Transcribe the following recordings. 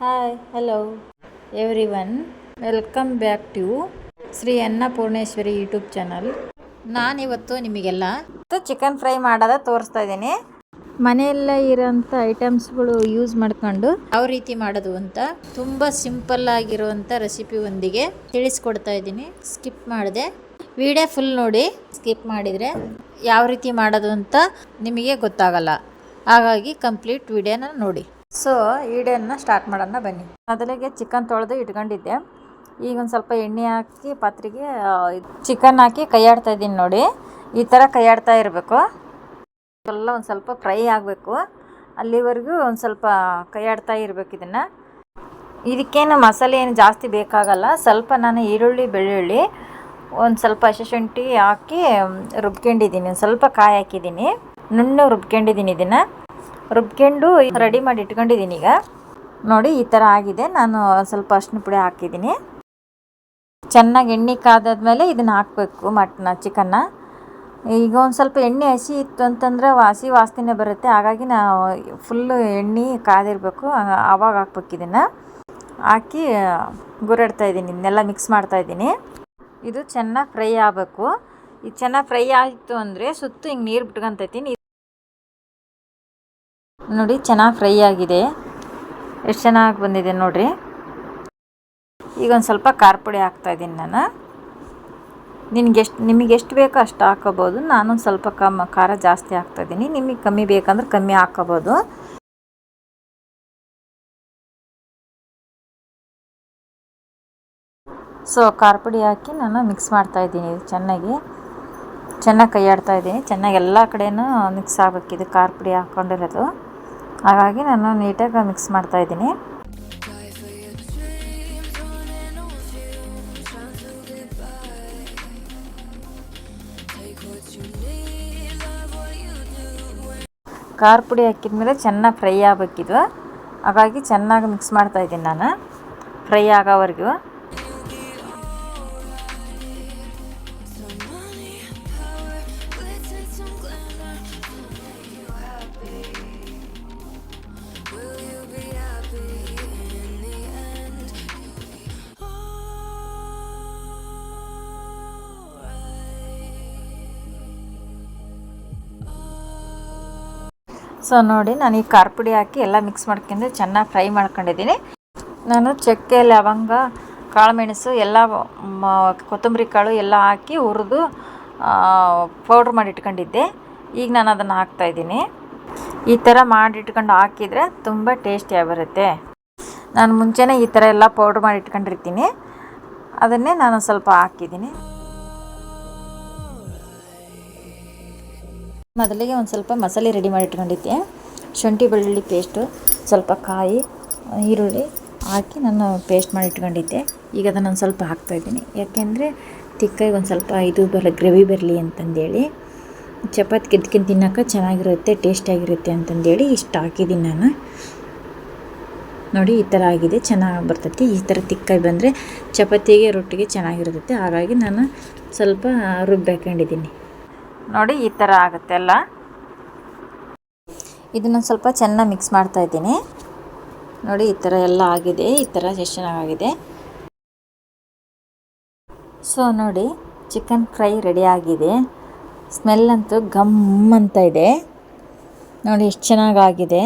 Hi hello everyone, welcome back to Shri Annapoorneshwari YouTube channel. ನಾನಿವತ್ತು ನಿಮಗೆಲ್ಲ chicken fry ಮಾಡೋದ ತೋರಿಸ್ತಾ ಇದ್ದೀನಿ. ಮನೆಯಲ್ಲೇ ಇರೋಂಥ ಐಟಮ್ಸ್ಗಳು ಯೂಸ್ ಮಾಡ್ಕೊಂಡು ಯಾವ ರೀತಿ ಮಾಡೋದು ಅಂತ ತುಂಬ ಸಿಂಪಲ್ ಆಗಿರುವಂಥ ರೆಸಿಪಿ ಒಂದಿಗೆ ತಿಳಿಸ್ಕೊಡ್ತಾ ಇದ್ದೀನಿ. ಸ್ಕಿಪ್ ಮಾಡಿದೆ, ವಿಡಿಯೋ ಫುಲ್ ನೋಡಿ. ಸ್ಕಿಪ್ ಮಾಡಿದರೆ ಯಾವ ರೀತಿ ಮಾಡೋದು ಅಂತ ನಿಮಗೆ ಗೊತ್ತಾಗಲ್ಲ. ಹಾಗಾಗಿ ಕಂಪ್ಲೀಟ್ ವಿಡಿಯೋನ ನೋಡಿ. ಸೊ ವಿಡಿಯೋನ ಸ್ಟಾರ್ಟ್ ಮಾಡೋಣ ಬನ್ನಿ. ಮೊದಲಿಗೆ ಚಿಕನ್ ತೊಳೆದು ಇಟ್ಕೊಂಡಿದ್ದೆ. ಈಗ ಒಂದು ಸ್ವಲ್ಪ ಎಣ್ಣೆ ಹಾಕಿ ಪಾತ್ರೆಗೆ ಚಿಕನ್ ಹಾಕಿ ಕೈಯಾಡ್ತಾ ಇದ್ದೀನಿ ನೋಡಿ. ಈ ಥರ ಕೈಯಾಡ್ತಾ ಇರಬೇಕು. ಎಲ್ಲ ಒಂದು ಸ್ವಲ್ಪ ಫ್ರೈ ಆಗಬೇಕು. ಅಲ್ಲಿವರೆಗೂ ಒಂದು ಸ್ವಲ್ಪ ಕೈಯಾಡ್ತಾ ಇರಬೇಕು. ಇದಕ್ಕೇನು ಮಸಾಲೆ ಏನು ಜಾಸ್ತಿ ಬೇಕಾಗಲ್ಲ. ಸ್ವಲ್ಪ ನಾನು ಈರುಳ್ಳಿ ಬೆಳ್ಳುಳ್ಳಿ ಒಂದು ಸ್ವಲ್ಪ ಹಸಿಶುಂಠಿ ಹಾಕಿ ರುಬ್ಕೊಂಡಿದ್ದೀನಿ. ಒಂದು ಸ್ವಲ್ಪ ಕಾಯಿ ಹಾಕಿದ್ದೀನಿ, ನುಣ್ಣಗೆ ರುಬ್ಕೊಂಡಿದ್ದೀನಿ. ಇದನ್ನು ರುಬ್ಕೊಂಡು ರೆಡಿ ಮಾಡಿ ಇಟ್ಕೊಂಡಿದ್ದೀನಿ. ಈಗ ನೋಡಿ ಈ ಥರ ಆಗಿದೆ. ನಾನು ಸ್ವಲ್ಪ ಅರಿಶಿನ ಪುಡಿ ಹಾಕಿದ್ದೀನಿ. ಚೆನ್ನಾಗಿ ಎಣ್ಣೆ ಕಾದಾದ್ಮೇಲೆ ಇದನ್ನು ಹಾಕಬೇಕು ಚಿಕನ್ನ. ಈಗ ಒಂದು ಸ್ವಲ್ಪ ಎಣ್ಣೆ ಹಸಿ ಇತ್ತು ಅಂತಂದರೆ ಹಸಿ ವಾಸನೆ ಬರುತ್ತೆ. ಹಾಗಾಗಿ ನಾವು ಫುಲ್ಲು ಎಣ್ಣೆ ಕಾದಿರಬೇಕು, ಆವಾಗ ಹಾಕ್ಬೇಕು. ಇದನ್ನು ಹಾಕಿ ಗುರಾಡ್ತಾ ಇದ್ದೀನಿ. ಇದನ್ನೆಲ್ಲ ಮಿಕ್ಸ್ ಮಾಡ್ತಾಯಿದ್ದೀನಿ. ಇದು ಚೆನ್ನಾಗಿ ಫ್ರೈ ಆಗಬೇಕು. ಇದು ಚೆನ್ನಾಗಿ ಫ್ರೈ ಆಯಿತು ಅಂದರೆ ಸುತ್ತು ಹಿಂಗೆ ನೀರು ಬಿಟ್ಕೊತೈತಿ. ನೋಡಿ ಚೆನ್ನಾಗಿ ಫ್ರೈ ಆಗಿದೆ, ಎಷ್ಟು ಚೆನ್ನಾಗಿ ಬಂದಿದೆ ನೋಡಿರಿ. ಈಗ ಒಂದು ಸ್ವಲ್ಪ ಖಾರ ಪುಡಿ ಹಾಕ್ತಾಯಿದ್ದೀನಿ ನಾನು. ನಿಮಗೆ ಎಷ್ಟು ಬೇಕೋ ಅಷ್ಟು ಹಾಕೋಬೋದು. ನಾನೊಂದು ಸ್ವಲ್ಪ ಖಾರ ಜಾಸ್ತಿ ಹಾಕ್ತಾಯಿದ್ದೀನಿ. ನಿಮಗೆ ಕಮ್ಮಿ ಬೇಕಂದ್ರೆ ಕಮ್ಮಿ ಹಾಕೋಬೋದು. ಸೊ ಖಾರ ಪುಡಿ ಹಾಕಿ ನಾನು ಮಿಕ್ಸ್ ಮಾಡ್ತಾಯಿದ್ದೀನಿ. ಚೆನ್ನಾಗಿ ಕೈಯಾಡ್ತಾ ಇದ್ದೀನಿ. ಚೆನ್ನಾಗಿ ಎಲ್ಲ ಕಡೆಯೂ ಮಿಕ್ಸ್ ಆಗಬೇಕಿದೆ ಖಾರ ಪುಡಿ ಹಾಕ್ಕೊಂಡಿರೋದು. ಹಾಗಾಗಿ ನಾನು ನೀಟಾಗಿ ಮಿಕ್ಸ್ ಮಾಡ್ತಾಯಿದ್ದೀನಿ. ಖಾರ ಪುಡಿ ಹಾಕಿದ್ಮೇಲೆ ಚೆನ್ನಾಗಿ ಫ್ರೈ ಆಗಬೇಕಿದು. ಹಾಗಾಗಿ ಚೆನ್ನಾಗಿ ಮಿಕ್ಸ್ ಮಾಡ್ತಾಯಿದ್ದೀನಿ ನಾನು ಫ್ರೈ ಆಗೋವರೆಗೂ. ಸೊ ನೋಡಿ, ನಾನು ಈ ಖಾರ ಪುಡಿ ಹಾಕಿ ಎಲ್ಲ ಮಿಕ್ಸ್ ಮಾಡ್ಕೊಂಡು ಚೆನ್ನಾಗಿ ಫ್ರೈ ಮಾಡ್ಕೊಂಡಿದ್ದೀನಿ. ನಾನು ಚಕ್ಕೆ, ಲವಂಗ, ಕಾಳುಮೆಣಸು ಎಲ್ಲ ಕೊತ್ತಂಬರಿ ಕಾಳು ಎಲ್ಲ ಹಾಕಿ ಹುರಿದು ಪೌಡ್ರ್ ಮಾಡಿ ಇಟ್ಕೊಂಡಿದ್ದೆ. ಈಗ ನಾನು ಅದನ್ನು ಹಾಕ್ತಾಯಿದ್ದೀನಿ. ಈ ಥರ ಮಾಡಿಟ್ಕೊಂಡು ಹಾಕಿದರೆ ತುಂಬ ಟೇಸ್ಟಿಯಾಗಿ ಬರುತ್ತೆ. ನಾನು ಮುಂಚೆನೇ ಈ ಥರ ಎಲ್ಲ ಪೌಡ್ರ್ ಮಾಡಿ ಇಟ್ಕೊಂಡಿರ್ತೀನಿ. ಅದನ್ನೇ ನಾನು ಸ್ವಲ್ಪ ಹಾಕಿದ್ದೀನಿ. ಮೊದಲಿಗೆ ಒಂದು ಸ್ವಲ್ಪ ಮಸಾಲೆ ರೆಡಿ ಮಾಡಿ ಇಟ್ಕೊಂಡಿದ್ದೆ. ಶುಂಠಿ ಬೆಳ್ಳುಳ್ಳಿ ಪೇಸ್ಟು, ಸ್ವಲ್ಪ ಕಾಯಿ, ಈರುಳ್ಳಿ ಹಾಕಿ ನಾನು ಪೇಸ್ಟ್ ಮಾಡಿ ಇಟ್ಕೊಂಡಿದ್ದೆ. ಈಗ ಅದನ್ನು ಒಂದು ಸ್ವಲ್ಪ ಹಾಕ್ತಾಯಿದ್ದೀನಿ. ಯಾಕೆಂದರೆ ತಿಕ್ಕಾಗಿ ಒಂದು ಸ್ವಲ್ಪ ಇದು ಗ್ರೇವಿ ಬರಲಿ ಅಂತಂದೇಳಿ. ಚಪಾತಿ ಕಿದ್ಕಿಂತ ತಿನ್ನೋಕೆ ಚೆನ್ನಾಗಿರುತ್ತೆ, ಟೇಸ್ಟಿಯಾಗಿರುತ್ತೆ ಅಂತಂದೇಳಿ ಇಷ್ಟು ಹಾಕಿದ್ದೀನಿ ನಾನು. ನೋಡಿ ಈ ಥರ ಆಗಿದೆ, ಚೆನ್ನಾಗಿ ಬರ್ತೈತಿ. ಈ ಥರ ತಿಕ್ಕಾಗಿ ಬಂದರೆ ಚಪಾತಿಗೆ ರೊಟ್ಟಿಗೆ ಚೆನ್ನಾಗಿರುತ್ತೆ. ಹಾಗಾಗಿ ನಾನು ಸ್ವಲ್ಪ ರುಬ್ಬಿಕೊಂಡಿದ್ದೀನಿ. ನೋಡಿ ಈ ಥರ ಆಗುತ್ತೆ ಎಲ್ಲ. ಇದನ್ನು ಸ್ವಲ್ಪ ಚೆನ್ನಾಗಿ ಮಿಕ್ಸ್ ಮಾಡ್ತಾಯಿದ್ದೀನಿ. ನೋಡಿ ಈ ಥರ ಎಲ್ಲ ಆಗಿದೆ. ಈ ಥರ ಎಷ್ಟು ಚೆನ್ನಾಗಿದೆ. ಸೊ ನೋಡಿ, ಚಿಕನ್ ಫ್ರೈ ರೆಡಿ ಆಗಿದೆ. ಸ್ಮೆಲ್ ಅಂತೂ ಗಮ್ ಅಂತ ಇದೆ. ನೋಡಿ ಎಷ್ಟು ಚೆನ್ನಾಗಾಗಿದೆ.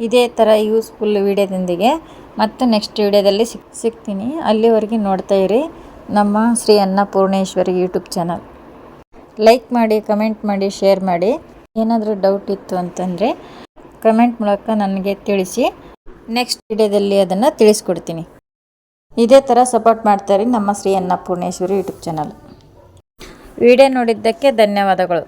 ಇದೇ ಥರ ಯೂಸ್ಫುಲ್ ವಿಡಿಯೋದೊಂದಿಗೆ ಮತ್ತು ನೆಕ್ಸ್ಟ್ ವಿಡಿಯೋದಲ್ಲಿ ಸಿಗ್ತೀನಿ. ಅಲ್ಲಿವರೆಗೆ ನೋಡ್ತಾ ಇರಿ ನಮ್ಮ Shri Annapoorneshwari YouTube channel. Like ಮಾಡಿ, ಕಮೆಂಟ್ ಮಾಡಿ, ಶೇರ್ ಮಾಡಿ. ಏನಾದರೂ ಡೌಟ್ ಇತ್ತು ಅಂತಂದರೆ ಕಮೆಂಟ್ ಮೂಲಕ ನನಗೆ ತಿಳಿಸಿ. ನೆಕ್ಸ್ಟ್ ವಿಡಿಯೋದಲ್ಲಿ ಅದನ್ನು ತಿಳಿಸ್ಕೊಡ್ತೀನಿ. ಇದೇ ಥರ ಸಪೋರ್ಟ್ ಮಾಡ್ತಾರೆ ನಮ್ಮ Shri Annapoorneshwari YouTube channel. Video ನೋಡಿದ್ದಕ್ಕೆ ಧನ್ಯವಾದಗಳು.